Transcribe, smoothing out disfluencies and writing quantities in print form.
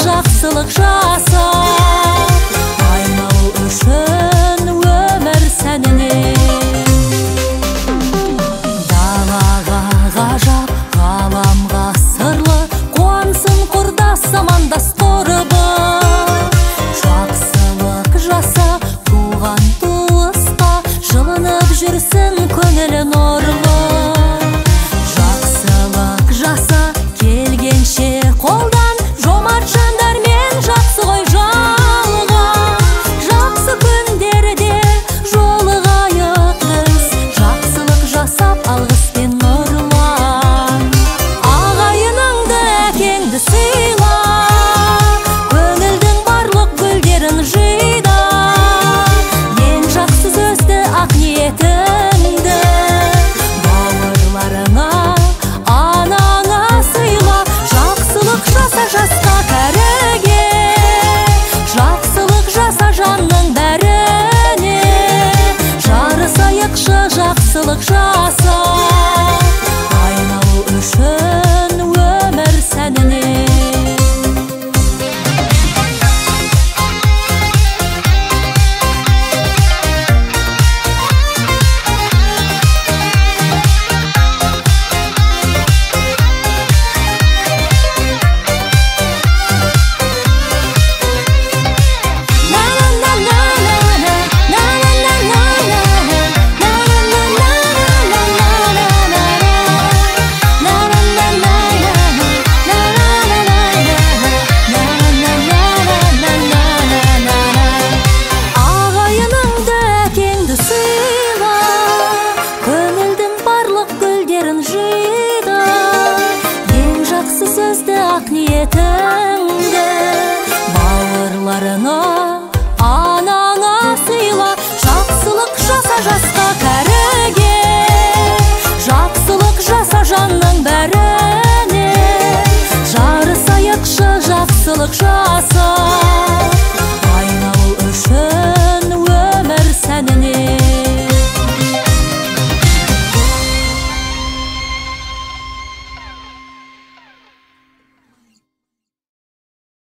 Жақсылық жаса, айнал үшін өмір сәніне. Далаға ғажап, ғаламға сырлы, қуансын құрдас замандас құрбы. Жақсылық жаса, туған туысқа, жылынып жүрсін көңілі нұрлы. Жақсылық жаса, келгенше қолдан, жомарт жандар мен жақсы ғой жалға. Жақсы күндерде жолығайық біз, жақсылық жасап алғыспен нұрлан. Ағайыныңды әкеңді сыйла, көңілдің барлық гүлдерін жида. Ең жақсы сөзді ақ ниетіңді бауырларыңа, анаңа сыйла. Жақсылық жаса жасқа кәріге, жақсылық жаса жанның бәріне. Жарысайықшы жақсылық жаса, айналу үшін өмір сәніне. Ағайыныңды әкеңді сыйла, көңілдің барлық гүлдерін жида. Ең жақсы сөзді ақ ниетің